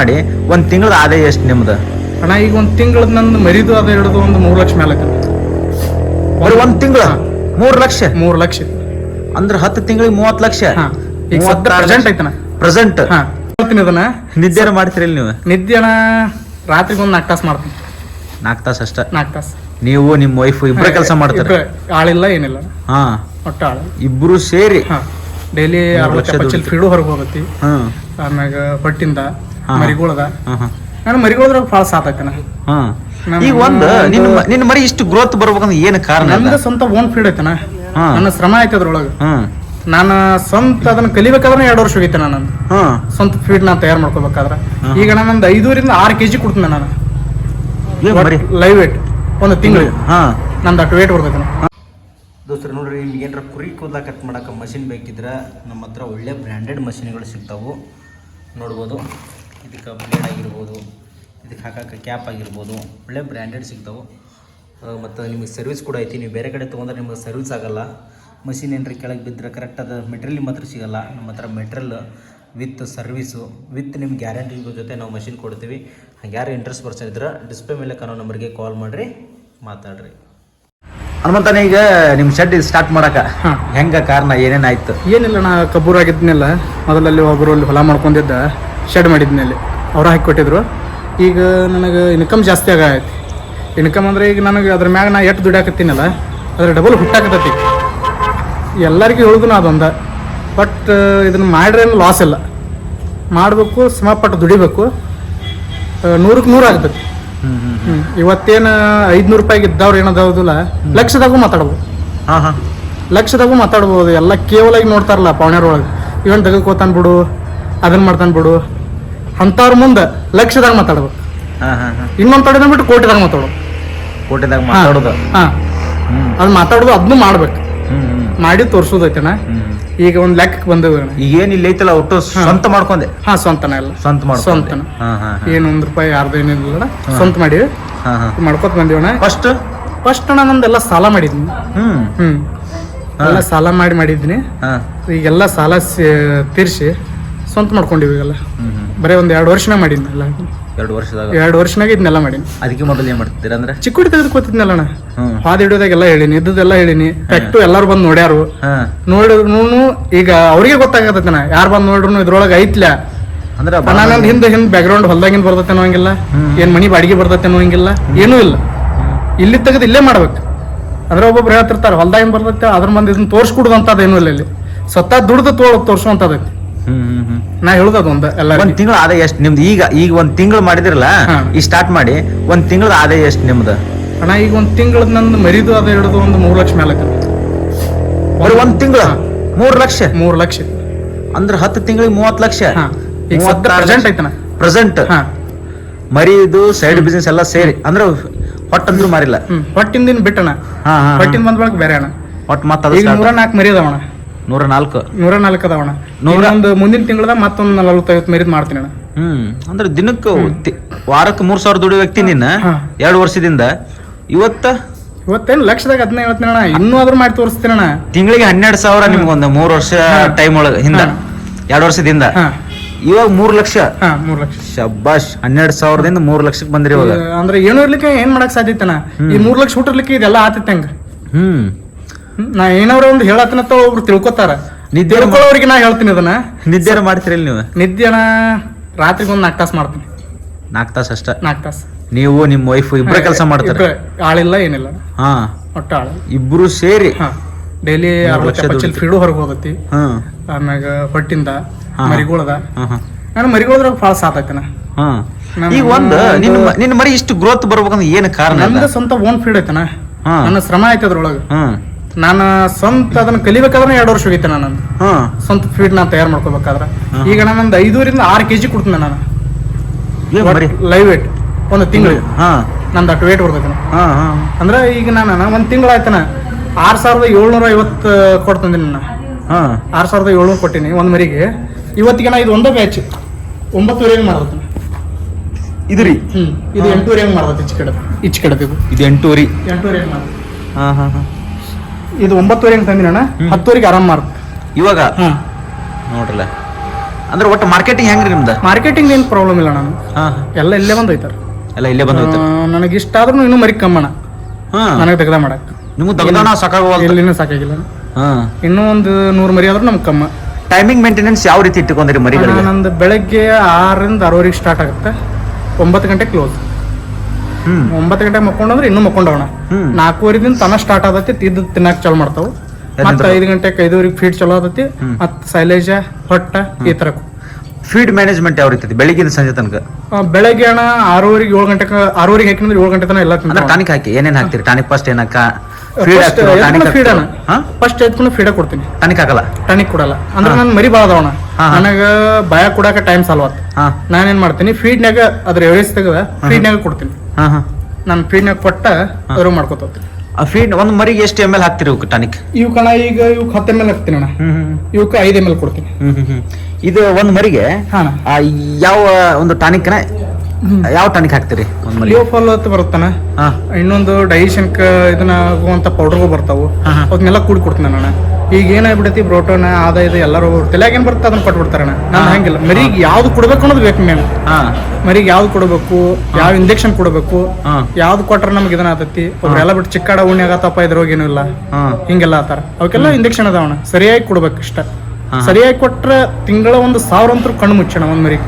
ಮಾಡಿ ಒಂದ್ ತಿಂಗಳದ ಆದಾಯ ಎಷ್ಟು ನಿಮ್ದು? ಅಣ್ಣ ಈಗ ಒಂದ್ ತಿಂಗಳದ ನಂದು ಮರಿದು ಅದ ಹಿಡಿದು ಒಂದು 3 ಲಕ್ಷ ಮೇಲೆ ಬರೀ ಒಂದ್ ತಿಂಗಳ 3 ಲಕ್ಷ? 3 ಲಕ್ಷ ಅಂದ್ರೆ 10 ತಿಂಗಳಿಗೆ 30 ಲಕ್ಷ. ಈಗ ಪ್ರೆಸೆಂಟ್ ಐತನ ಪ್ರೆಸೆಂಟ್. ಹೇಳ್ತೀನಿ ಅದನ್ನ. ನಿದ್ದೆ ಮಾಡ್ತೀರಿ ನೀವು? ನಿದ್ದೆ ಅಣ್ಣ ರಾತ್ರಿಗೆ ಒಂದು 4 ತಾಸು ಮಾಡ್ತೀನಿ. 4 ತಾಸು ಅಷ್ಟ? 4 ತಾಸು. ನೀವು ನಿಮ್ಮ ವೈಫ್ ಇಬ್ಬರೇ ಕೆಲಸ ಮಾಡ್ತಾರೆ? ಆಳಿಲ್ಲ ಏನಿಲ್ಲ. ಹಾ, ಒಟ್ಟ ಆಳು ಇಬ್ರು ಸೇರಿ ಡೈಲಿ 6 ಲಕ್ಷ ಫೀಡು ಹೊರಗೆ ಹೋಗತಿ. ಆಮ್ಯಾಗ ಹೊಟ್ಟಿಂದ ಮರಿಗೋಳದ ನಾನು ಮರಿಗೋಳದ್ರಾಗ ಭಾಳ ಸಾತೈತನ. ಈಗ ಒಂದು ನಿನ್ನ ಮರಿ ಇಷ್ಟು ಗ್ರೋತ್ ಬರ್ಬೇಕಂದ್ರೆ ಏನು ಕಾರಣ? ನಂದು ಸ್ವಂತ ಓನ್ ಫೀಡ್ ಐತನ. ನನ್ನ ಶ್ರಮ ಐತೆ ಅದ್ರೊಳಗೆ. ನಾನು ಸ್ವಂತ ಅದನ್ನ ಕಲಿಬೇಕಾದ್ರೆ 2 ವರ್ಷ ಹೋಗಿತ್ತೆ. ನಾನು ಸ್ವಂತ ಫೀಡ್ ನಾನು ತಯಾರು ಮಾಡ್ಕೋಬೇಕಾದ್ರೆ ಈಗ ನಾನೊಂದು 5 ರಿಂದ 6 kg ಕೊಡ್ತೀನಿ. ನಾನು ಲೈವ್ ವೇಟ್ ಒಂದು ತಿಂಗಳಿಗೆ ನಂದು ಅಷ್ಟು ವೇಟ್ ಬರ್ತೈತೆ. ದೋಸ್ತರು ನೋಡ್ರಿ, ನಿಮ್ಗೆ ಏನಾರ ಕುರಿ ಕೂದಲ ಕಟ್ ಮಾಡೋಕೆ ಮಷಿನ್ ಬೇಕಿದ್ರೆ ನಮ್ಮ ಹತ್ರ ಒಳ್ಳೆ ಬ್ರ್ಯಾಂಡೆಡ್ ಮಷಿನ್ಗಳು ಸಿಗ್ತಾವೆ. ನೋಡ್ಬೋದು, ಇದಕ್ಕೆ ಬ್ಲೇಡ್ ಆಗಿರ್ಬೋದು, ಇದಕ್ಕೆ ಹಾಕೋಕೆ ಕ್ಯಾಪ್ ಆಗಿರ್ಬೋದು, ಒಳ್ಳೆ ಬ್ರ್ಯಾಂಡೆಡ್ ಸಿಗ್ತಾವೆ. ಮತ್ತು ನಿಮಗೆ ಸರ್ವಿಸ್ ಕೂಡ ಐತಿ. ನೀವು ಬೇರೆ ಕಡೆ ತೊಗೊಂಡ್ರೆ ನಿಮಗೆ ಸರ್ವಿಸ್ ಆಗೋಲ್ಲ. ಮಷಿನ್ ಏನಾರ ಕೆಳಗೆ ಬಿದ್ದರೆ ಕರೆಕ್ಟಾದ ಮೆಟೀರಿಯಲ್ ನಿಮ್ಮ ಹತ್ರ ಸಿಗೋಲ್ಲ. ನಮ್ಮ ಹತ್ರ ಮೆಟ್ರಿಯಲ್ ವಿತ್ ಸರ್ವಿಸು ವಿತ್ ನಿಮ್ಮ ಗ್ಯಾರಂಟಿ ಜೊತೆ ನಾವು ಮಷಿನ್ ಕೊಡ್ತೀವಿ. ಹಾಗೆ ಯಾರು ಇಂಟ್ರೆಸ್ಟ್ ಪರ್ಸನ್ ಇದ್ರೆ ಡಿಸ್ಪ್ಲೇ ಮೇಲೆ ಕಾಣೋ ನಂಬರ್ಗೆ ಕಾಲ್ ಮಾಡಿರಿ, ಮಾತಾಡ್ರಿ. ಹನುಮಂತನ, ಈಗ ನಿಮ್ಮ ಶೆಡ್ ಸ್ಟಾರ್ಟ್ ಮಾಡಕ್ಕೆ ಹೆಂಗೆ ಕಾರಣ ಏನೇನಾಯ್ತು? ಏನಿಲ್ಲ, ನಾ ಕಬ್ಬೂರಾಗಿದ್ನೆಲ್ಲ ಮೊದಲಲ್ಲಿ ಒಬ್ಬರು ಅಲ್ಲಿ ಹೊಲ ಮಾಡ್ಕೊಂಡಿದ್ದ ಶೆಡ್ ಮಾಡಿದ್ನಲ್ಲಿ ಅವ್ರು ಹಾಕಿ ಕೊಟ್ಟಿದ್ರು. ಈಗ ನನಗೆ ಇನ್ಕಮ್ ಜಾಸ್ತಿ ಆಗೈತಿ. ಇನ್ಕಮ್ ಅಂದರೆ ಈಗ ನನಗೆ ಅದ್ರ ಮ್ಯಾಗ ನಾ ಎಷ್ಟು ದುಡಿಯಾಕತ್ತೀನಲ್ಲ ಅದ್ರ ಡಬಲ್ ಹುಟ್ಟಾಕತ್ತೈತಿ. ಎಲ್ಲರಿಗೂ ಹೇಳುದು ನಾ ಅದೊಂದ. ಬಟ್ ಇದನ್ನು ಮಾಡ್ರೇನು ಲಾಸ್ ಇಲ್ಲ. ಮಾಡಬೇಕು, ಶ್ರಮಪಟ್ಟು ದುಡಿಬೇಕು. 100ಕ್ಕೆ 100 ಆಗ್ತೈತಿ. ಇವತ್ತೇನು 500 ರೂಪಾಯಿಗೆ ಇದ್ದವ್ರು ಏನದಾವುದಿಲ್ಲ, ಲಕ್ಷದಾಗೂ ಮಾತಾಡ್ಬೋದು. ಲಕ್ಷದಾಗೂ ಮಾತಾಡ್ಬೋದು. ಎಲ್ಲ ಕೇವಲ ಈಗ ನೋಡ್ತಾರಲ್ಲ ಪವಣ್ಯರೊಳಗೆ, ಇವನ್ ತೆಗೆದುಕೋತಾನೆ ಬಿಡು, ಅದನ್ನ ಮಾಡ್ತಾನೆ ಬಿಡು ಅಂಥವ್ರ ಮುಂದೆ ಲಕ್ಷದಾಗ ಮಾತಾಡ್ಬೇಕು. ಇನ್ನೊಂದು ತಡೆದ ಬಿಟ್ಟು ಕೋಟಿದಾಗ ಮಾತಾಡೋದು. ಕೋಟಿದಾಗ ಮಾತಾಡೋದು ಅದು ಮಾತಾಡೋದು ಅದನ್ನು ಮಾಡ್ಬೇಕು. ಮಾಡಿ ತೋರ್ಸೋದೈತೆಣ್ಣ. ಈಗ ಒಂದ್ ಲೆಕ್ಕಕ್ಕೆ ಬಂದವು. ಈಗ ಏನಿಲ್ಲ ಐತಲ್ಲ, ಒಟ್ಟು ಸ್ವಂತ ಮಾಡ್ಕೊಂಡೆ? ಸ್ವಂತನ ಎಲ್ಲ ಸ್ವಂತನ. ಏನು 1 ರೂಪಾಯಿ ಯಾರ್ದು ಏನಿಲ್ಲ, ಸ್ವಂತ ಮಾಡಿ ಮಾಡ್ಕೊತ ಬಂದಿವಣ್ಣ. ಫಸ್ಟ್ ಅಣ್ಣ ನಂದೆಲ್ಲ ಸಾಲ ಮಾಡಿದ್ನಿ. ಎಲ್ಲ ಸಾಲ ಮಾಡಿದ್ನಿ. ಈಗೆಲ್ಲ ಸಾಲ ತೀರ್ಸಿ ಸ್ವಂತ ಮಾಡ್ಕೊಂಡಿವಿ. ಈಗೆಲ್ಲ ಬರೀ ಒಂದು 2 ವರ್ಷನಾಗ ಮಾಡಿದ್ನಿ. ಎಲ್ಲ 2 ವರ್ಷನಾಗ ಇದನ್ನೆಲ್ಲ ಮಾಡೀನಿ. ಅದಕ್ಕೆ ಮೊದಲು ಏನ್ ಮಾಡ್ತಿದ್ದೀರ ಅಂದ್ರೆ ಚಿಕ್ಕ ತೆಗೆದುಕೋತಿದ್ನಲ್ಲ ಅಣ್ಣ. ಹಾದ ಹಿಡಿಯೋದಾಗೆಲ್ಲ ಹೇಳಿನಿ, ಇದ್ದದೆಲ್ಲ ಹೇಳಿನಿ. ಕರೆಕ್ಟು ಎಲ್ಲಾರು ಬಂದು ನೋಡ್ಯಾರು. ನೋಡಿದ್ರು ಈಗ ಅವ್ರಿಗೆ ಗೊತ್ತಾಗತ್ತನ, ಯಾರು ಬಂದು ನೋಡ್ರು ಇದ್ರೊಳಗೆ ಐತ್ಲ ಅಂದ್ರೆ ನಾನು ಹಿಂದೆ ಬ್ಯಾಕ್ ಗ್ರೌಂಡ್ ಹೊಲ್ದಾಗಿಂದ ಬರ್ತೈತೆ ಅನ್ನೋಂಗಿಲ್ಲ, ಏನ್ ಮನಿ ಬಾಡಿಗೆ ಬರ್ತೈತೆ ಅನ್ನೋಂಗಿಲ್ಲ, ಏನೂ ಇಲ್ಲ. ಇಲ್ಲಿ ತೆಗೆದು ಇಲ್ಲೇ ಮಾಡ್ಬೇಕು. ಅದ್ರ ಒಬ್ಬೊಬ್ರು ಹೇಳ್ತಿರ್ತಾರೆ ಹೊಲ್ದಾಗಿಂದ ಬರ್ತೈತೆ, ಅದ್ರ ಮಂದಿ ಇದನ್ನ ತೋರ್ಸ್ಕೊಡುದಂತದ ಏನೂ ಇಲ್ಲ. ಇಲ್ಲಿ ಸ್ವತಃ ದುಡ್ದು ತೋರ್ಸುವಂತದೈತಿ. ನಾ ಹೇಳುದ ಒಂದ್ ಎಲ್ಲ. ಒಂದ್ ತಿಂಗಳ ಆದಾಯ ಎಷ್ಟು ನಿಮ್ದು? ಈಗ ಒಂದ್ ತಿಂಗಳು ಮಾಡಿದಿರಲ್ಲ, ಈಗ ಸ್ಟಾರ್ಟ್ ಮಾಡಿ ಒಂದ್ ತಿಂಗಳದ ಆದಾಯ ಎಷ್ಟು ನಿಮ್ದು? ಅಣ್ಣ ಈಗ ಒಂದ್ ತಿಂಗಳದ ನಂದು ಮರಿದು ಅದ ಹಿಡಿದು ಒಂದು 3 ಲಕ್ಷ ಮೇಲೆ. ಬರೀ ಒಂದ್ ತಿಂಗಳ 3 ಲಕ್ಷ? 3 ಲಕ್ಷ ಅಂದ್ರೆ 10 ತಿಂಗಳಿಗೆ 30 ಲಕ್ಷ. ಈಗ ಪ್ರೆಸೆಂಟ್ ಐತನ? ಪ್ರೆಸೆಂಟ್. ಮರಿದು ಸೈಡ್ ಬಿಸ್ನೆಸ್ ಎಲ್ಲ ಸೇರಿ ಅಂದ್ರೆ ಹೊಟ್ಟಂದ್ರೂ ಮಾರಿಲ್ಲ? ಹೊಟ್ಟಿಂದ ಬಿಟ್ಟಣ. ಹೊಟ್ಟಿಂದ ಬಂದ್ ಬಳಕ ಬೇರೆ ಅಣ್ಣ. ಹೊಟ್ಟು ಮತ್ತ ಈಗ 104 ಮರಿ ಅದಾವಣ. 104 ಅದಾವಣ. ಮುಂದಿನ ತಿಂಗಳದ ಮತ್ತೊಂದು 40-50 ಮರಿದ್ ಮಾಡ್ತೀನಿ ಅಣ್ಣ. ಅಂದ್ರೆ ದಿನಕ್ಕೆ ವಾರಕ್ಕೆ 3000 ದುಡಿಯೋ ವ್ಯಕ್ತಿ ನಿನ್ನ 2 ವರ್ಷದಿಂದ ಇವತ್ತೇನು ಲಕ್ಷದಾಗ 15 ಹೇಳ್ತೀನಿ ಅಣ್ಣ. ಇನ್ನೂ ಆದ್ರೂ ಮಾಡಿ ತೋರಿಸ್ತೀನಿ ಅಣ್ಣ. ತಿಂಗಳಿಗೆ 12,000 ನಿಮ್ಗೊಂದು 3 ವರ್ಷ ಟೈಮ್ ಒಳಗೆ ಹಿಂದ 2 ವರ್ಷದಿಂದ. ಇವಾಗ 3 ಲಕ್ಷ. 3 ಲಕ್ಷ ಶಬ್ಬಾಷ್. 12,000ದಿಂದ 3 ಲಕ್ಷಕ್ಕೆ ಬಂದ್ರಿ ಇವಾಗ. ಅಂದ್ರೆ ಏನೂ ಇರ್ಲಿಕ್ಕೆ ಏನ್ ಮಾಡಕ್ ಸಾಧ್ಯತನ? ಈ 3 ಲಕ್ಷ ಹುಟ್ಟಿರ್ಲಿಕ್ಕೆ ಇದೆಲ್ಲ ಆತೈತೆ ಹಂಗ. ನಾ ಏನಾರ ಒಂದು ಹೇಳತ್ತನತ್ತ ಒಬ್ರು ತಿಳ್ಕೊತಾರ. ನಿದ್ದೆ ತಿಳ್ಕೊಳ್ಳೋರಿಗೆ ನಾ ಹೇಳ್ತೀನಿ ಅದನ್ನ. ನಿದ್ದೆ ಮಾಡ್ತೀರಲ್ಲ ನೀವು? ನಿದ್ದೆನ ರಾತ್ರಿಗೆ ಒಂದು 4 ತಾಸು ಮಾಡ್ತೀನಿ. 4 ತಾಸು ಅಷ್ಟ? 4 ತಾಸು. ನೀವು ನಿಮ್ಮ ವೈಫ್ ಇಬ್ಬರೇ ಕೆಲಸ ಮಾಡ್ತಾರೆ? ಆಳಿಲ್ಲ ಏನಿಲ್ಲ. ಒಟ್ಟ ಆಳು ಇಬ್ರು ಸೇರಿ ಡೈಲಿ 6 ಲಕ್ಷ ಫೀಡು ಹೊರಗೆ ಹೋಗತಿ. ಆಮ್ಯಾಗ ಹೊಟ್ಟಿಂದ ಮರಿಗೋಳದ ನಾನು ಮರಿಗೋಳದ್ರಾಗ ಭಾಳ ಸಾತೈತನ. ಈಗ ಒಂದು ನಿನ್ನ ಮರಿ ಇಷ್ಟು ಗ್ರೋತ್ ಬರ್ಬೇಕಂದ್ರೆ ಏನು ಕಾರಣ? ನಂದು ಸ್ವಂತ ಓನ್ ಫೀಡ್ ಐತನ. ನನ್ನ ಶ್ರಮ ಐತೆ ಅದ್ರೊಳಗೆ. ನಾನು ಸ್ವಂತ ಅದನ್ನ ಕಲಿಬೇಕಾದ್ರೆ 2 ವರ್ಷ ಹೋಗಿತ್ತೆ. ನಾನು ಸ್ವಂತ ಫೀಡ್ ನಾನು ತಯಾರು ಮಾಡ್ಕೋಬೇಕಾದ್ರೆ ಈಗ ನಾನೊಂದು 5 ರಿಂದ 6 kg ಕೊಡ್ತೀನಿ. ನಾನು ಲೈವ್ ವೇಟ್ ಒಂದು ತಿಂಗಳಿಗೆ ನಂದು ಅಷ್ಟು ವೇಟ್ ಬರ್ತೈತೆ. ಅಂದ್ರೆ ಈಗ ನಾನು ಒಂದ್ ತಿಂಗಳು ಆಯ್ತಾನ 6,750 ಕೊಡ್ತಂದಿನಿ. ನಾನು 6,700 ಕೊಟ್ಟಿನಿ ಒಂದ್ ಮರಿಗೆ. ಇವತ್ತಿಗೆ ನಾ ಇದು ಒಂದೇ ಬ್ಯಾಚ್ 9:30 ಮಾಡ್ತೀನಿ. ಇದು ರೀ ಇದು 8:30 ಮಾಡ್ತೈತಿ. ಈಚ್ ಕಡೆ ಇದು 8:30 ಮಾಡ್ತೀನಿ. ಇದು 9:30 ತಂದಿನ 10:00 ಆರಾಮ್ ಮಾರ್ತ. ಇವಾಗ ನೋಡ್ರಲ್ಲ ಅಂದ್ರೆ ಒಟ್ಟು ಮಾರ್ಕೆಟಿಂಗ್ ಹೆಂಗ್ರಿ ನಿಮ್ದು? ಮಾರ್ಕೆಟಿಂಗ್ ಏನು ಪ್ರಾಬ್ಲಮ್ ಇಲ್ಲ ನಾನು, ಹಾಂ ಎಲ್ಲ ಇಲ್ಲೇ ಬಂದು ಹೋಯ್ತಾರೆ. ಎಲ್ಲ ಇಲ್ಲೇ ಬಂದು ಹೋಯ್ತಾರೆ. ನನಗೆ ಇಷ್ಟ ಆದ್ರೂ ಇನ್ನೂ ಮರಿ ಕಮ್ಮಣ ಹಾಂ ನನಗೆ ತೆಗ್ದ ಮಾಡಕ್ಕೆ. ನಿಮ್ಗೆ ತೆಗ್ದಾನ ಸಾಕಾಗವಲ್ಲ. ಎಲ್ಲಿನೂ ಸಾಕಾಗಿಲ್ಲ. ಹಾಂ ಇನ್ನೂ ಒಂದು 100 ಮರಿ ಆದ್ರೂ ನಮ್ಗೆ ಕಮ್ಮ. ಟೈಮಿಂಗ್ ಮೇಂಟೆನೆನ್ಸ್ ಯಾವ ರೀತಿ ಇಟ್ಟುಕೊಂಡಿರಿ ಮರಿಗಳಿಗೆ? ನಂದು ಬೆಳಗ್ಗೆ 6ರಿಂದ 6:30 ಸ್ಟಾರ್ಟ್ ಆಗುತ್ತೆ, 9 ಗಂಟೆ ಕ್ಲೋಸ್. 9 ಗಂಟೆ ಮಕ್ಕೊಂಡ್ರೆ ಇನ್ನೂ ಮಕ್ಕೊಂಡವಣ. 4:15 ತನ ಸ್ಟಾರ್ಟ್ ಆದತಿ, ತಿದ್ದು ತಿನ್ನಕ್ ಚಾಲು ಮಾಡ್ತಾವ. ಮತ್ತೆ 5 ಗಂಟೆಗೆ 5:30 ಫೀಡ್ ಚಲೋ ಆದತಿ. ಮತ್ತೆ ಸೈಲೇಜ ಹೊಟ್ಟ ಈ ತರ. ಫೀಡ್ ಮ್ಯಾನೇಜ್ಮೆಂಟ್ ಯಾವ ರೀತಿ ಬೆಳಿಗ್ಗೆ ಸಂಜೆ ತನಕ? ಬೆಳಗ್ಗೆ ಅಣ್ಣ 6:30 7 ಗಂಟೆಗೆ 6:30 ಹಾಕಿದ್ರೆ 7 ಗಂಟೆ ತನಕ ಎಲ್ಲ ಟಾನಿಕ್ ಹಾಕಿ ಏನೇನು ಹಾಕ್ತೀರಿ? ಟಾನಿಕ್ ಫಸ್ಟ್ ಏನಕ್ಕ ಫೀಡ್ ಅಣ್ಣ, ಫಸ್ಟ್ ಎತ್ಕೊಂಡು ಫೀಡ ಕೊಡ್ತೀನಿ. ಟಾನಿಕ್ ಹಾಕಲ್ಲ? ಟಾನಿಕ್ ಕೊಡಲ್ಲ. ಅಂದ್ರೆ ನನ್ ಮರಿ ಬಾಳ ಅದಾವಣ, ನನಗ ಭಯ ಕೊಡಾಕ ಟೈಮ್ ಸಾಲ್ವತ್. ನಾನೇನ್ ಮಾಡ್ತೀನಿ, ಫೀಡ್ನಾಗ ಅದ್ರ ಎವರೇಜ್ ತೆಗೆದ ಫೀಡ್ನಾಗ ಕೊಡ್ತೀನಿ. ನಾನು ಫೀಡ್ನಾಗ ಕೊಟ್ಟ ಅದ್ರ ಮಾಡ್ಕೊತ ಹೋಗ್ತೀನಿ. ಫೀಡ್ ಒಂದು ಮರಿಗೆ ಎಷ್ಟು ml ಹಾಕ್ತಿರಿ ಇವಕ್ಕೆ ಟಾನಿಕ್? ಇವಕ್ಕಣ ಈಗ ಇವಕ್ಕೆ 10 ml ಹಾಕ್ತೀನಿ ಅಣ್ಣ. ಇವಕ್ಕೆ 5 ml ಕೊಡ್ತೀನಿ. ಇದು ಒಂದು ಮರಿಗೆ ಯಾವ ಒಂದು ಟಾನಿಕ್ನ ಯಾವ ಟಾನಿಕ್ ಹಾಕ್ತಿರಿ? ಲಿಯೋಫಾಲ್ ಅಂತ ಬರುತ್ತಾನ, ಇನ್ನೊಂದು ಡೈಜೆಷನ್ ಇದನ್ನ ಆಗುವಂತ ಪೌಡರ್ಗಳು ಬರ್ತಾವು, ಅವನ್ನೆಲ್ಲ ಕೂಡಿ ಕೊಡ್ತೀನಿ ಅಣ್ಣ. ಈಗ ಏನಾಗ್ಬಿಡತಿ, ಬ್ರೋಟೋನ ಆದ ಇದು ಎಲ್ಲರೂ ತಲೆಯಾಗ ಏನ್ ಬರುತ್ತೆ ಅದನ್ನ ಕೊಟ್ಬಿಡ್ತಾರಣ್ಣ. ನಾನು ಹಂಗಿಲ್ಲ, ಮರಿಗೆ ಯಾವ್ದು ಕೊಡ್ಬೇಕು ಅನ್ನೋದು ಬೇಕು ಮೇನ್. ಮರಿಗೆ ಯಾವ್ದು ಕೊಡಬೇಕು, ಯಾವ ಇಂಜೆಕ್ಷನ್ ಕೊಡಬೇಕು, ಯಾವ್ದು ಕೊಟ್ರೆ ನಮ್ಗೆ ಇದನ್ನ ಆತತಿ. ಒಬ್ರೆಲ್ಲ ಬಿಟ್ಟು ಚಿಕ್ಕಾಡ ಉಣ್ಣೆ ಆಗತ್ತಪ್ಪ ಇದ್ರೋಗ ಏನೂ ಇಲ್ಲ, ಹಿಂಗೆಲ್ಲ ಆತಾರ. ಅವಕ್ಕೆಲ್ಲ ಇಂಜೆಕ್ಷನ್ ಅದಾವಣ, ಸರಿಯಾಗಿ ಕೊಡ್ಬೇಕು ಇಷ್ಟ. ಸರಿಯಾಗಿ ಕೊಟ್ರೆ ತಿಂಗಳ 1,000 ಅಂತೂ ಕಣ್ಣು ಮುಚ್ಚಣ ಒಂದ್ ಮರಿಗೆ.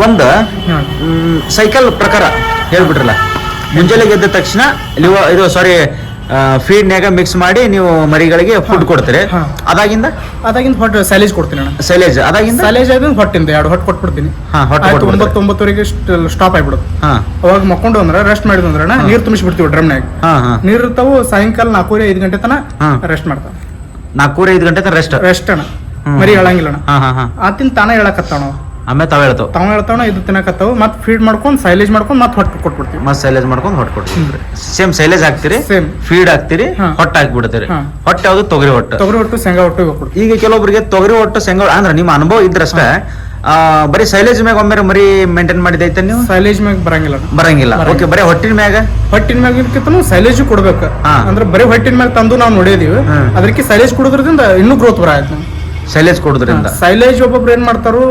ಒಂದು ಸೈಕಲ್ ಪ್ರಕಾರ ಹೇಳ್ಬಿಟ್ರಲ್ಲ, ಮುಂಜಾನೆ ಎದ್ದ ತಕ್ಷಣ ಇದು ಫೀಡ್ನ್ಯಾಗ ಮಿಕ್ಸ್ ಮಾಡಿ ನೀವು ಮರಿಗಳಿಗೆ ಫುಡ್ ಕೊಡ್ತೀರಿ. ಅದಾಗಿಂದ ಹೊಟ್ಟೆ ಸೈಲೇಜ್ ಕೊಡ್ತೀನಿ ಅಣ್ಣ. ಸೈಲೇಜ್ ಅದಾಗಿಂದ ಸೈಲೇಜ್ ಆದ್ರೆ ಹೊಟ್ಟಿಂದ 2 ಹೊಟ್ಟು ಕೊಟ್ಬಿಡ್ತೀನಿ. 9:09 ಸ್ಟಾಪ್ ಆಗ್ಬಿಡುತ್ತೆ. ಅವಾಗ ಮಕ್ಕೊಂಡು ಅಂದ್ರೆ ರೆಸ್ಟ್ ಮಾಡಿದ್ವಿ ಅಂದ್ರೆ ನೀರು ತುಂಬಿಸ್ಬಿಡ್ತೀವಿ ಡ್ರಮ್ನಾಗ. ನೀರು ಇರ್ತಾವು. ಸಾಯಂಕಾಲ 4:30 5 ಗಂಟೆ ತನ ರೆಸ್ಟ್ ಮಾಡ್ತಾವ. 4:30 5 ಗಂಟೆ ತನ ರೆಸ್ಟ್ ಅಣ್ಣ. ಮರಿ ಹೇಳಂಗಿಲ್ಲ ಅಣ್ಣ, ಆತಿನ ತಾನ ಹೇಳಕತ್ತಾವ. ಆಮೇಲೆ ತಾವ್ ಹೇಳ್ತಾವ ಇದು ತಿನ್ನಕತ್ತಾವ. ಮತ್ತೆ ಫೀಡ್ ಮಾಡ್ಕೊಂಡು ಸೈಲೇಜ್ ಮಾಡ್ಕೊಂಡು ಮತ್ತೆ ಹೊಟ್ಟು ಕೊಟ್ಬಿಡ್ತೀವಿ. ಮತ್ತೆ ಸೈಲೇಜ್ ಮಾಡ್ಕೊಂಡು ಹೊಟ್ಟು ಕೊಡ್ತೀವಿ. ಸೇಮ್ ಸೈಲೇಜ್ ಹಾಕ್ತಿರಿ, ಫೀಡ್ ಹಾಕ್ತಿರಿ, ಹೊಟ್ಟು ಹಾಕ್ಬಿಡ್ತೀರಿ. ಹೊಟ್ಟೆ ಯಾವ್ದು? ತೊಗರಿ ಹೊಟ್ಟು ಶೇಂಗಾ ಹೊಟ್ಟು. ಈಗ ಕೆಲವೊಬ್ಬರಿಗೆ ತೊಗರಿ ಹೊಟ್ಟು ಶೇಂಗಾ ಅಂದ್ರೆ ನಿಮ್ಮ ಅನುಭವ ಇದ್ರಷ್ಟೇ ಬರೀ ಸೈಲೇಜ್ ಮ್ಯಾಗ ಒಮ್ಮೆ ಮರಿ ಮೇಂಟೈನ್ ಮಾಡಿದೈತೆ ನೀವು? ಸೈಲೇಜ್ ಮ್ಯಾಗ ಬರಂಗಿಲ್ಲ. ಓಕೆ, ಬರೀ ಹೊಟ್ಟಿನ ಮ್ಯಾಗ ಸೈಲೇಜ್ ಕೊಡ್ಬೇಕು. ಅಂದ್ರೆ ಬರೀ ಹೊಟ್ಟಿನ ಮ್ಯಾಗ ತಂದು ನಾವು ನೋಡಿದೀವಿ. ಅದಕ್ಕೆ ಸೈಲೇಜ್ ಕೊಡೋದ್ರಿಂದ ಇನ್ನೂ ಗ್ರೋತ್ ಬರಾಯ್ತು. ಸೈಲೇಜ್ ಕೊಡೋದ್ರಿಂದ ಸೈಲೇಜ್ ಒಬ್ಬೊಬ್ರು ಏನ್ ಮಾಡ್ತಾರು,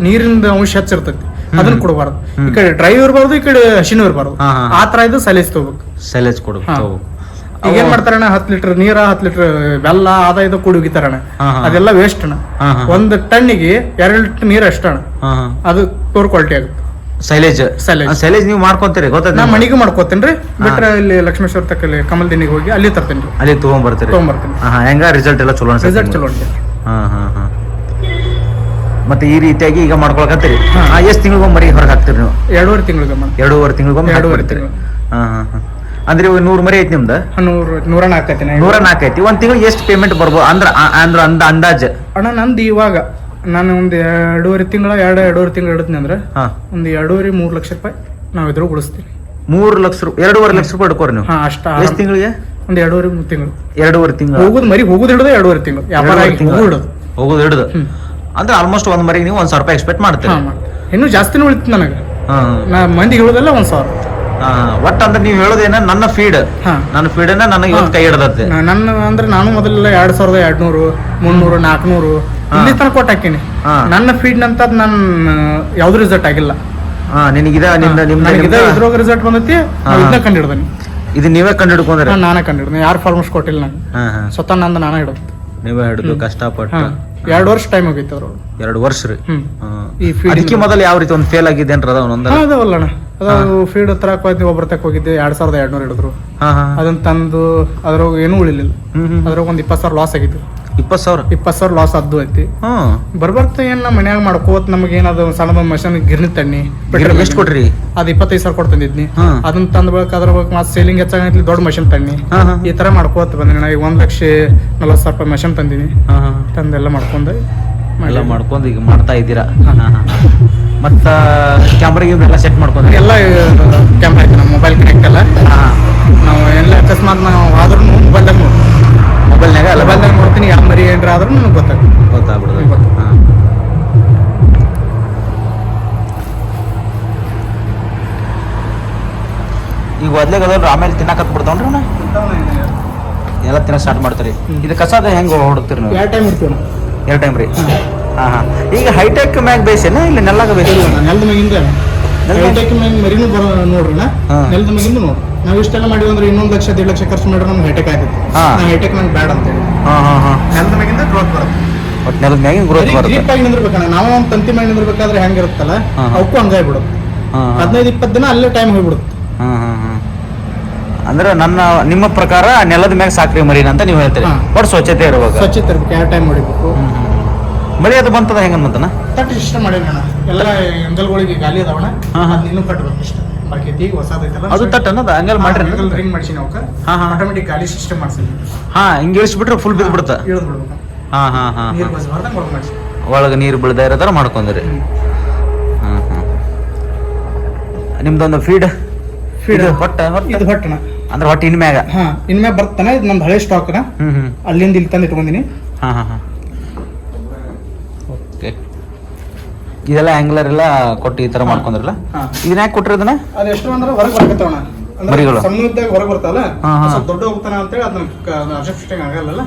ನೀರಿನ ಅಂಶ ಹೆಚ್ಚಿರ್ತೈತಿ, ಅದನ್ನ ಕೊಡಬಾರ್ದು. ಈ ಕಡೆ ಡ್ರೈ ಇರಬಾರ್ದು, ಈ ಕಡೆ ಹಸಿನೂ ಇರಬಾರ್ದು. ಆ ತರ ಇದು ಸೈಲೇಜ್ ತಗೋಬೇಕು. ಸೈಲೇಜ್ ಕೊಡ್ಬೇಕು. ಈಗ ಏನ್ ಮಾಡ್ತಾರಣ್ಣ, 10 ಲೀಟರ್ ನೀರ 10 ಲೀಟರ್ ಬೆಲ್ಲ ಆದ ಇದು ಕೂಡಿ ಹೋಗಿತಾರಣ್ಣ. ಅದೆಲ್ಲ ವೇಸ್ಟ್ ಅಣ್ಣ. 1 ಟನ್ನಿಗೆ 2 ಲೀಟರ್ ನೀರ್ ಅಷ್ಟಣ್ಣ. ಅದು ಪೂರ್ ಕ್ವಾಲಿಟಿ ಆಗುತ್ತೆ. ಸೈಲೇಜ್ ನೀವು ಮಾಡ್ಕೊಂತೀರಿ ಗೊತ್ತ? ನಾ ಮನಿಗೂ ಮಾಡ್ಕೋತೇನ್ರಿ. ಬಿಟ್ರೆ ಇಲ್ಲಿ ಲಕ್ಷ್ಮೇಶ್ವರ ತಕ್ಕಲ್ಲಿ ಕಮಲ್ ದಿನಿಗೆ ಹೋಗಿ ಅಲ್ಲಿ ತರ್ತೇನೆ. ಅಲ್ಲಿ ತಗೊಂಡ್ಬರ್ತೀನಿ. ಹೆಂಗ ರಿಸಲ್ಟ್ ಎಲ್ಲ ಚಲೋ? ರಿಸಲ್ಟ್ ಚಲೋ ಅನ್ಸುತ್ತೆ. ಮತ್ತೆ ಈ ರೀತಿಯಾಗಿ ಈಗ ಮಾಡ್ಕೊಳಕತ್ತೀರಿ. ಎಷ್ಟು ತಿಂಗಳಿಗೊಮ್ಮೆ ಮರಿ ಹೊರಗೆ ಹಾಕ್ತೀರಿ ನೀವು? 2.5 ತಿಂಗಳಿಗೊಮ್ಮೆ. 2.5 ತಿಂಗಳಿಗೊಮ್ಮೆ ಹಾಕ್ಬಿಡ್ತೀರಿ. ಅಂದ್ರೆ 100 ಮರಿ ಐತಿ ನಿಮ್ದು? 104 ಐತಿ. 104 ಐತಿ. ಒಂದ್ ತಿಂಗಳಿಗೆ ಎಷ್ಟು ಪೇಮೆಂಟ್ ಬರ್ಬೋದು ಅಂದ್ರೆ ಅಂದಾಜ್? ಅಣ್ಣ ನಂದು ಇವಾಗ ನಾನು ಒಂದು 2.5 ತಿಂಗಳ 2.5 ತಿಂಗಳು ಇಡ್ತೀನಿ ಅಂದ್ರೆ ಒಂದು 2.5-3 ಲಕ್ಷ ರೂಪಾಯಿ ನಾವು ಇದ್ರೂ ಉಳಿಸ್ತೀವಿ. 3 ಲಕ್ಷ ರೂಪಾಯಿ 2.5 ಲಕ್ಷ ರೂಪಾಯಿ ಇಡ್ಕೋರಿ ನೀವು? ಅಷ್ಟ. ಎಷ್ಟು ತಿಂಗಳಿಗೆ? ಒಂದು 2.5-3 ತಿಂಗಳು. 2.5 ತಿಂಗಳು ಹೋಗುದು ಹಿಡಿದು 2.5 ತಿಂಗಳು ವ್ಯಾಪಾರ ಹೋಗುದು ಹಿಡಿದು. ಅಂದ್ರೆ ಆಲ್ಮೋಸ್ಟ್ ಒಂದ್ ಮರಿಗೆ ನೀವು 1,000 ರೂಪಾಯಿ ಎಕ್ಸ್ಪೆಕ್ಟ್ ಮಾಡ್ತೀರಿ. ಇನ್ನೂ ಜಾಸ್ತಿನೂ ಉಳಿತು ನನಗೆ. ನಾ ಮಂದಿಗೆ ಹೇಳೋದಲ್ಲ 1,000. ಒಟ್ಟು ಅಂದ್ರೆ ನೀವು ಹೇಳೋದೇನ ನನ್ನ ಫೀಡ್ ನನಗೆ ಇವತ್ತು ಕೈ ಹಿಡ್ದತ್ತೆ. ನನ್ನ ಅಂದ್ರೆ ನಾನು ಮೊದಲೆಲ್ಲ 2,200 300 400 ಇಲ್ಲಿ ತನಕ ಕೊಟ್ಟು ಹಾಕೀನಿ. ನನ್ನ ಫೀಡ್ ನಂತ ನನ್ನ ಯಾವ್ದು ರಿಸಲ್ಟ್ ಆಗಿಲ್ಲ. ಇದ್ರೋಗ ರಿಸಲ್ಟ್ ಬಂದೈತಿ. ಇದನ್ನ ಕಂಡು ಹಿಡ್ದನಿ. ಇದು ನೀವೇ ಕಂಡು ಹಿಡ್ಕೊಂಡ್ರೆ? ನಾನೇ ಕಂಡು ಹಿಡ್ದೆ. ಯಾರು ಫಾರ್ಮರ್ಸ್ ಕೊಟ್ಟಿಲ್ಲ ನಂಗೆ. ಸ್ವತಃ ನಂದು ನಾನೇ ಹಿಡಿದು. ನೀವೇ ಹಿಡಿದು ಕಷ್ಟಪಟ್ಟು 2 ವರ್ಷ ಟೈಮ್ ಹೋಗಿತ್ತು ಅವರು. 2 ವರ್ಷ ರೀ. ಅದಕ್ಕೆ ಮೊದಲು ಯಾವ ರೀತಿ ಒಂದು ಫೇಲ್ ಆಗಿದ್ದೇನ್ರ? ಅದವಲ್ಲಣ್ಣ, ಅದು ಫೀಡ್ ತರಕ್ ಹೋಗಿ ಒಬ್ಬರ ತಕ್ಕ ಹೋಗಿದ್ದೆ. 2,200 ಹಿಡಿದ್ರು. ಅದನ್ನ ತಂದು ಅದ್ರಾಗ ಏನೂ ಉಳಿಲಿಲ್ಲ. ಅದ್ರಾಗ ಒಂದು 20,000 ಲಾಸ್ ಆಗಿತ್ತು. 20,000 ಲಾಸ್ ಅದು ಐತಿ. ಬರ್ಬರ್ತ ಏನ್ ನಮ್ಮ ಮನ್ಯಾಗ ಮಾಡ್ಕೋತ್ ನಮ್ಗೆ ಏನದು ಸಣ್ಣದ ಮಷನ್ ಗಿರ್ನಿ ತಣ್ಣಿ ಎಷ್ಟು ಕೊಟ್ರಿ? ಅದು 25,000 ಕೊಟ್ಟು ತಂದಿದ್ನಿ. ಅದನ್ನ ತಂದ್ ಬಳಕ ಅದ್ರ ಬಗ್ಗೆ ಮತ್ತೆ ಸೇಲಿಂಗ್ ಹೆಚ್ಚಾಗೈತಿ. ದೊಡ್ಡ ಮಷನ್ ತಣ್ಣಿ ಈ ತರ ಮಾಡ್ಕೋತ ಬಂದಿನಿ. ಈಗ 1,40,000 ರೂಪಾಯಿ ಮಷನ್ ತಂದಿನಿ. ತಂದೆಲ್ಲ ಮಾಡ್ಕೊಂಡು ಈಗ ಮಾಡ್ತಾ ಇದ್ದೀರಾ? ಮತ್ತ ಕ್ಯಾಮ್ರಾ ಎಲ್ಲ ಸೆಟ್ ಮಾಡ್ಕೊಂಡು ಎಲ್ಲ ಕ್ಯಾಮ್ರಾ ಐತಿ. ನಮ್ಮ ಮೊಬೈಲ್ ಕನೆಕ್ಟ್ ಎಲ್ಲ ನಾವು ಎಲ್ಲ ಅಕಸ್ಮಾತ್ ನಾವು ಆದ್ರೂ ಮೊಬೈಲ್ದಾಗ ನೋಡ್ತೀನಿ. ಯಾವ ಮರಿ ಏನ್ರ ಆದ್ರೂ ನನಗೆ ಗೊತ್ತಾಗ್ಬಿಡುತ್ತೆ. ಈಗ ಒದ್ಲೆಗೆ ಅದ್ರ ಆಮೇಲೆ ತಿನ್ನಕತ್ ಬಿಡ್ತಾವ್ರಿ ಎಲ್ಲ ತಿನ್ನ ಸ್ಟಾರ್ಟ್ ಮಾಡ್ತೀರಿ. ಇದು ಕಸದ ಹೆಂಗ್ ಹೊಡ್ತೀರಿ ನೀವು? 2 ಟೈಮ್ ಇರ್ತೀವಿ. 2 ಟೈಮ್ ರೀ. ಹಾಂ ಹಾಂ. ಈಗ ಹೈಟೆಕ್ ಮ್ಯಾಗ ಬೇಸೇನ ಇಲ್ಲ ನೆಲ್ಲಾಗ ಬೇಸ? ನೆಲದ ಮ್ಯಾಗಿಂದ ಹೈಟೆಕ್ ಮ್ಯಾಗ ಮರಿನೂ ನೋಡ್ರಿ ನೆಲದ ಮ್ಯಾಗಿಂದ ನೋಡ್ರಿ. ನಾವು ಇಷ್ಟೆಲ್ಲ ಮಾಡಿವಿ ಅಂದ್ರೆ 1 ಲಕ್ಷ 1.5 ಲಕ್ಷ ಖರ್ಚು ಮಾಡಿದ್ರೆ ನಮ್ಗೆ ಹೈಟೆಕ್ ಆಗುತ್ತೆ. ಹೈಟೆಕ್ ನಂಗೆ ಬ್ಯಾಡ ಅಂತ ಹೇಳಿ ನೆಲದ ಮ್ಯಾಗಿಂದ ಗ್ರೋತ್ ಬರುತ್ತೆ. ಒಟ್ಟು ನೆಲದ ಮ್ಯಾಗಿನ ಗ್ರೋತ್ ಬರುತ್ತೆ. ಗ್ರೀಪ್ ಆಗಿ ನಿಂದಿರ್ಬೇಕಣ್ಣ. ನಾವು ಒಂದು ತಂತಿ ಮಾಡಿ ನಿಂದಿರ್ಬೇಕಾದ್ರೆ ಹೆಂಗಿರುತ್ತಲ್ಲ ಅವಕ್ಕೂ ಹಂಗಾಗ್ಬಿಡುತ್ತೆ. 15-20 ದಿನ ಅಲ್ಲೇ ಟೈಮ್ ಹೋಗ್ಬಿಡುತ್ತೆ. ಅಂದ್ರೆ ನಿಮ್ಮ ಪ್ರಕಾರ ನೆಲದ ಮ್ಯಾಗ ಸಾಕ್ರಿ ಮರಿನ ಅಂತ ನೀವು ಹೇಳ್ತೀರಿ. ಬಟ್ ಸ್ವಚ್ಛತೆ ಇರುವಾಗ ಸ್ವಚ್ಛತೆ ಇರ್ಬೇಕು, ಯಾವ ಟೈಮ್ ಹೊಡಿಬೇಕು. ಮಳಿ ಅದು ಬಂತದ ಹೆಂಗ ಬಂತನ? ತಟ್ಟು ಸಿಸ್ಟಮ್ ಮಾಡಿರೋಣ ಎಲ್ಲ ಎಂಗಲ್ಗಳಿಗೆ ಗಾಲಿ ಅದಾವಣ, ಇನ್ನೂ ಕಟ್ಟಬೇಕು ಇಷ್ಟ ಬಾಕಿ. ಈಗ ಹೊಸದೈತಲ್ಲ ಅದು ತಟ್ಟ ಅನ್ನೋದು ಹಂಗೆಲ್ಲ ಮಾಡ್ರಿ. ರಿಂಗ್ ಮಾಡಿಸಿ ನಾವು ಆಟೋಮೆಟಿಕ್ ಗಾಲಿ ಸಿಸ್ಟಮ್ ಮಾಡ್ಸಿದ್ವಿ. ಹಿಂಗೆ ಇಳಿಸ್ಬಿಟ್ರೆ ಫುಲ್ ಬಿದ್ದು ಬಿಡುತ್ತೆ. ಇಳಿದು ಬಿಡ್ಬೇಕು. ನೀರು ಬಸ್ಬಾರ್ದಂಗೆ ಒಳಗೆ ಮಾಡಿಸಿ ಒಳಗೆ ನೀರು ಬೀಳ್ದ ಇರೋದಾರ ಮಾಡ್ಕೊಂಡ್ರಿ. ನಿಮ್ದೊಂದು ಫೀಡ್ ಹೊಟ್ಟೆ ಇದು ಹೊಟ್ಟಣ ಅಂದ್ರೆ ಹೊಟ್ಟೆ ಇನ್ಮ್ಯಾಗ ಇನ್ಮ್ಯಾಗ ಬರ್ತಾನೆ. ಇದು ನಮ್ದು ಹಳೆ ಸ್ಟಾಕ್ನ ಅಲ್ಲಿಂದ ಇಲ್ಲಿ ತಂದು ಇಟ್ಕೊಂಡಿನಿ. ಓಕೆ. ಇದೆಲ್ಲ ಆಂಗ್ಲರ್ ಎಲ್ಲ ಕೊಟ್ಟು ಈ ತರ ಮಾಡ್ಕೊಂಡ್ರಲ್ಲ. ಇದನ್ನ ಯಾಕೆ ಕೊಟ್ರಿ ಅದನ್ನ? ಅದು ಎಷ್ಟು ಅಂದ್ರೆ ಹೊರಗೆ ಬರ್ಕತ್ತವಣ ಮರಿಗಳು ಸಮುದ್ರದಾಗ ಹೊರಗೆ ಬರ್ತಾವಲ್ಲ, ಸ್ವಲ್ಪ ದೊಡ್ಡ ಹೋಗ್ತಾನ ಅಂತೇಳಿ ಅದನ್ನ ಅಶಕ್ತಿಗೆ ಆಗಲ್ಲ.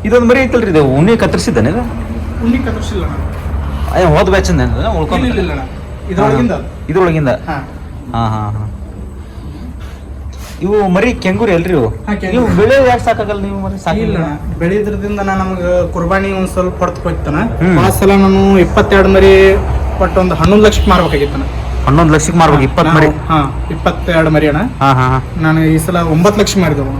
ಇದೊಂದು ಮರಿ ಐತಲ್ರಿ, ಇದು ಉಣ್ಣಿ ಕತ್ತರಿಸಿದ್ದಾನೆ? ಇದು ಉಣ್ಣಿ ಕತ್ತರಿಸಿಲ್ಲ ಹೋದ ಬ್ಯಾಚ್ ಉಳ್ಕೊಂಡಿಲ್ಲ. ಇದ್ರೊಳಗಿಂದ ಇವು ಮರಿ ಕೆಂಗೂರಿ ಅಲ್ರಿ ಇವು? ನೀವು ಬೆಳೆ ಯಾಕೆ ಸಾಕಾಗಲ್ಲ ನೀವು ಮರಿ? ಸಾಕಿಲ್ಲ ಬೆಳೆದ್ರದಿಂದ ನಮ್ಗೆ ಕುರ್ಬಾನಿ ಒಂದ್ ಸ್ವಲ್ಪ ಹೊಡ್ತು ಹೋಗ್ತಾನ. ಆ ಸಲ ನಾನು 22 ಮರಿ ಒಟ್ಟು ಒಂದು 11 ಲಕ್ಷಕ್ಕೆ ಮಾರ್ಬೇಕಾಗಿತ್ತಾನ. 11 ಲಕ್ಷಕ್ಕೆ ಮಾರ್ಬೇಕು 20 ಮರಿ? 22 ಮರಿ ಅಣ್ಣ. ನಾನು ಈ ಸಲ 9 ಲಕ್ಷ ಮಾರಿದೆವು.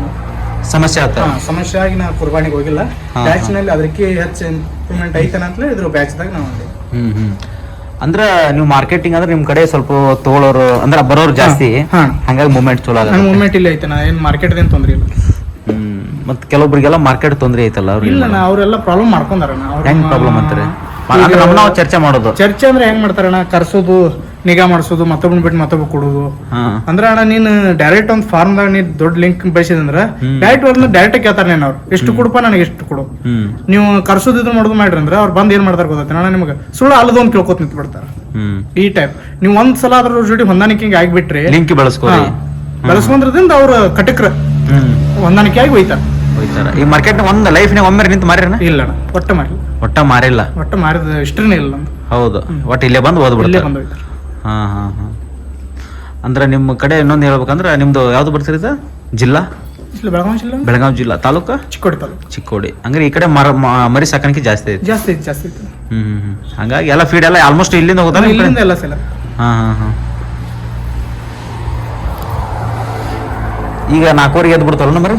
ಸಮಸ್ಯೆ ಆಗಿ ನಾ ಕುರ್ಬಾನಿಗೆ ಹೋಗಿಲ್ಲ. ಬ್ಯಾಚ್ ನಲ್ಲಿ ಅದಕ್ಕೆ ಹೆಚ್ಚು ಇಂಪ್ರೂವ್ಮೆಂಟ್ ಐತನ ಅಂತ ಇದ್ರ ಬ್ಯಾಚ್ದಾಗ ನಾವು ಅಂದ್ರ ನೀವು ಮಾರ್ಕೆಟಿಂಗ್ ಅಂದ್ರೆ ನಿಮ್ ಕಡೆ ಸ್ವಲ್ಪ ತೋಳೋರು ಅಂದ್ರೆ ಬರೋರು ಜಾಸ್ತಿ, ಹಂಗಾಗಿ ಮೂವ್ಮೆಂಟ್ ಚಲೋ ಆಗ. ಮೂವ್ಮೆಂಟ್ ಇಲ್ಲ ಐತೆ. ನಾ ಏನ್ ಮಾರ್ಕೆಟ್ ಏನ್ ತೊಂದ್ರೆ ಇಲ್ಲ. ಮತ್ ಕೆಲವೊಬ್ರಿಗೆಲ್ಲ ಮಾರ್ಕೆಟ್ ತೊಂದ್ರೆ ಐತಲ್ಲ ಅವ್ರು? ಇಲ್ಲ, ಅವರೆಲ್ಲ ಪ್ರಾಬ್ಲಮ್ ಮಾಡ್ಕೊಂಡಾರ. ಹೆಂಗ್ ಪ್ರಾಬ್ಲಮ್ ಅಂತಾರೆ? ನಾವು ಚರ್ಚೆ ಮಾಡೋದು. ಚರ್ಚೆ ಅಂದ್ರೆ ಹೆಂಗ್ ಮಾಡ್ತಾರಣ್ಣ, ಕರ್ಸೋದು, ನಿಗಾ ಮಾಡಿಸೋದು, ಮತ್ತೊಬ್ಬನ ಬಿಟ್ಟು ಮತ್ತೊಬ್ಬ ಕೊಡೋದು. ಅಂದ್ರೆ ಅಣ್ಣ ನೀನ್ ಡೈರೆಕ್ಟ್ ಒಂದು ಫಾರ್ಮ್ ದಾಗ ನೀನ್ ದೊಡ್ಡ ಲಿಂಕ್ ಬೆಳೆಸಿದಂದ್ರ ಡೈರೆಕ್ಟ್ ಕೇಳ್ತಾರ ನೀನ್ ಅವ್ರು ಎಷ್ಟು ಕೊಡಪ್ಪ ನನಗೆ ಎಷ್ಟು ಕೊಡು. ನೀವು ಕರ್ಸೋದು ಇದು ಮಾಡೋದು ಮಾಡ್ರಿ ಅಂದ್ರೆ ಅವ್ರು ಬಂದ್ ಏನ್ ಮಾಡ್ತಾರ ಗೊತ್ತ ಅಣ್ಣ, ನಿಮ್ಗೆ ಸುಳ್ಳು ಅಲ್ಲದ ಒಂದು ಕೇಳ್ಕೊತ ನಿಂತು ಬಿಡ್ತಾರ. ಈ ಟೈಪ್ ನೀವು ಒಂದ್ಸಲ ಅದ್ರ ಜೋಡಿ ಹೊಂದಾಣಿಕೆ ಆಗ್ಬಿಟ್ರಿ, ಲಿಂಕ್ ಬೆಳೆಸ್ಕೊಂಡ್ರದಿಂದ ಅವ್ರ ಕಟಕ್ರ ಹೊಂದಾಣಿಕೆ ಆಗಿ ಹೋಯ್ತಾರ. ಈ ಮಾರ್ಕೆಟ್ ಒಂದ್ ಲೈಫ್ ಒಮ್ಮೆ ನಿಂತು ಮಾರಿರ? ಇಲ್ಲ ಒಟ್ಟ ಮಾರಿಲ್ಲ. ಒಟ್ಟ ಮಾರಿದ ಇಷ್ಟನೇ ಇಲ್ಲ. ಹೌದು, ಒಟ್ಟು ಇಲ್ಲೇ ಬಂದು ಓದ್ಬಿಡ್ತಾರೆ. ಅಂದ್ರೆ ನಿಮ್ಮ ಕಡೆ ಇನ್ನೊಂದು ಹೇಳ್ಬೇಕಂದ್ರೆ ನಿಮ್ದು ಯಾವ್ದು ಬರ್ತೀರಿ ಜಿಲ್ಲಾ? ಬೆಳಗಾವಿ ಜಿಲ್ಲಾ. ತಾಲೂಕು ಚಿಕ್ಕೋಡಿ. ಹಂಗಾರೆ ಈ ಕಡೆ ಮರಿ ಸಾಕಾಣಿಕೆ ಜಾಸ್ತಿ ಐತಿ. ಹಂಗಾಗಿ ಎಲ್ಲ ಫೀಡ್ ಎಲ್ಲ ಆಲ್ಮೋಸ್ಟ್ ಇಲ್ಲಿಂದ ಹೋಗ್ತಾರೆ. ಈಗ 4 ಎದ್ದು ಬಿಡ್ತಾರಲ್ಲ ಮರಿ?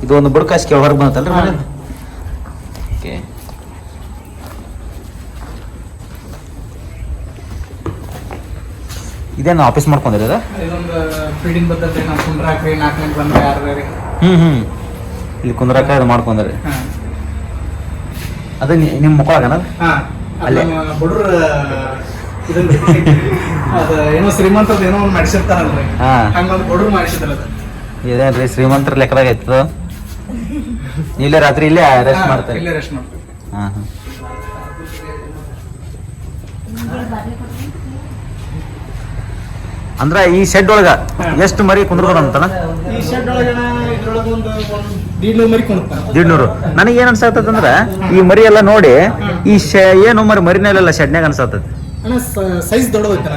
ಇದು ಒಂದು ಬುಡ್ಕಾಸ್ ಹೊರಗೆ ಬಂತಲ್ರಿ ಮರಿ? ಓಕೆ. ಇದೇನು ಆಫೀಸ್ ಮಾಡ್ಕೊಂಡಿರೋದ? ಇಲ್ಲಿ ಕುಂದ್ರಾಕ ಇದು ಮಾಡ್ಕೊಂಡ್ರಿ. ಅದ ನಿಮ್ ಮಕ್ಕಳಾಗನ ಅಲ್ಲೇ ಏನೋ ಶ್ರೀಮಂತದ ಏನೋ ಒಂದು ಮಾಡಿಸಿರ್ತಾರಲ್ರಿ, ಹಂಗೊಂದು ಬಡ್ರು ಮಾಡಿಸಿದ್ರ. ಇದೇನ್ರಿ ಶ್ರೀಮಂತರ ಲೆಕ್ಕದಾಗ ಐತದ? ಇಲ್ಲೇ ರಾತ್ರಿ ಇಲ್ಲೇ ರೆಸ್ಟ್ ಮಾಡ್ತಾರೆ? ಅಂದ್ರ ಈ ಶೆಡ್ ಒಳಗ ಎಷ್ಟು ಮರಿ ಕುಂದ್ರದ ಅಂತನ? ಈ ಶೆಡ್ ಒಳಗ ಇದ್ರೊಳಗ ಒಂದು 150 ಮರಿ ಕುಂದ್ರತಾನ. 150. ನನಗೆ ಏನ್ ಅನ್ಸತ್ತಂದ್ರ ಈ ಮರಿ ಎಲ್ಲ ನೋಡಿ ಈ ಏನು ಮರಿನೆಲ್ಲ ಶೆಡ್ನ್ಯಾಗ ಅನ್ಸತ್ತದ. ಸೈಜ್ ದೊಡ್ಡದೈತನ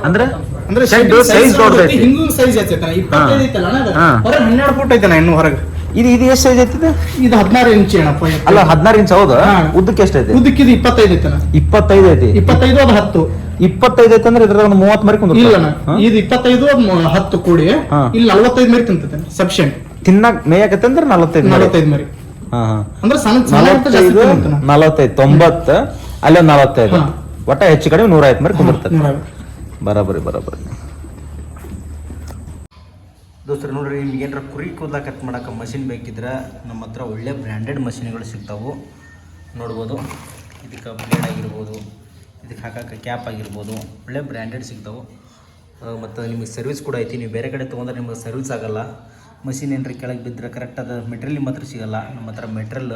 ಅಂದ್ರೆ ಶೆಡ್ ಸೈಜ್ ದೊಡ್ಡದೈತಿ. ಹಿಂಗೂ ಸೈಜ್ ಐತನ 25 ಐತಲ್ಲ ಅಣ್ಣ. ಹೊರಗೆ 12 ಫುಟ್ ಐತನ ಇನ್ನು ಹೊರಗೆ. ಇದು ಎಷ್ಟು ಸೈಜ್ ಐತಿದೆ? ಇದು 16 ಇಂಚ್ ಏನಪ್ಪ? ಅಲ್ಲ 16 ಇಂಚ್. ಹೌದು. ಉದ್ದಕ್ಕೆ ಎಷ್ಟು ಐತಿ? ಉದ್ದಕ್ಕೆ ಇದು 25 ಐತನ. 25 ಐತಿ. 25 ಅದು 10. 25 ಐತೆ ಅಂದ್ರೆ ಇದ್ರಾಗ 30 ಮರಿ ಕುಂದ್ರ? ಇಲ್ಲ, ಇದು 25 ಅದು 10 ಕೂಡಿ ಇಲ್ಲಿ 45 ಮರಿ ತಿಂತೈತೆ ಸಫಿಶಿಯಂಟ್. ತಿನ್ನಕ್ ಮೇಯಕತ್ತೆ ಅಂದ್ರೆ 45 ಮರಿ. ಅಂದ್ರೆ ಸಣ್ಣ 45 90 ಅಲ್ಲೇ 45 ಒಟ್ಟ ಹೆಚ್ಚು ಕಡಿಮೆ 150 ಮರಿ ಕುಂದಿರ್ತದೆ. ಬರಾಬರಿ. ದೋಸ್ತರು ನೋಡ್ರಿ, ನಿಮ್ಗೆ ಏನಾರ ಕುರಿ ಕೂದಲ ಕಟ್ ಮಾಡಕ್ಕೆ ಮಷಿನ್ ಬೇಕಿದ್ರೆ ನಮ್ಮ ಹತ್ರ ಒಳ್ಳೆ ಬ್ರ್ಯಾಂಡೆಡ್ ಮಷಿನ್ಗಳು ಸಿಗ್ತಾವೆ. ನೋಡ್ಬೋದು, ಇದಕ್ಕೆ ಬ್ಲೇಡ್ ಆಗಿರ್ಬೋದು, ಇದಕ್ಕೆ ಹಾಕೋಕ್ಕೆ ಕ್ಯಾಪ್ ಆಗಿರ್ಬೋದು, ಒಳ್ಳೆ ಬ್ರ್ಯಾಂಡೆಡ್ ಸಿಗ್ತಾವೆ. ಮತ್ತು ನಿಮಗೆ ಸರ್ವಿಸ್ ಕೂಡ ಐತಿ. ನೀವು ಬೇರೆ ಕಡೆ ತೊಗೊಂಡ್ರೆ ನಿಮಗೆ ಸರ್ವಿಸ್ ಆಗೋಲ್ಲ. ಮಷಿನ್ ಏನಾರ ಕೆಳಗೆ ಬಿದ್ದರೆ ಕರೆಕ್ಟಾದ ಮೆಟೀರಿಯಲ್ ನಿಮ್ಮ ಹತ್ರ ಸಿಗೋಲ್ಲ. ನಮ್ಮ ಹತ್ರ ಮೆಟೀರಿಯಲ್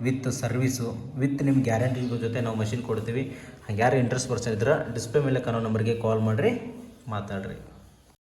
ವಿತ್ ಸರ್ವಿಸು ವಿತ್ ನಿಮ್ಮ ಗ್ಯಾರಂಟಿ ಜೊತೆ ನಾವು ಮಷಿನ್ ಕೊಡ್ತೀವಿ. ಹಂಗೆ ಯಾರು ಇಂಟ್ರೆಸ್ಟ್ ಪರ್ಸನ್ ಇದ್ರೆ ಡಿಸ್ಪ್ಲೇ ಮೇಲೆ ಕಾಣೋ ನಂಬರ್ಗೆ ಕಾಲ್ ಮಾಡಿರಿ, ಮಾತಾಡ್ರಿ.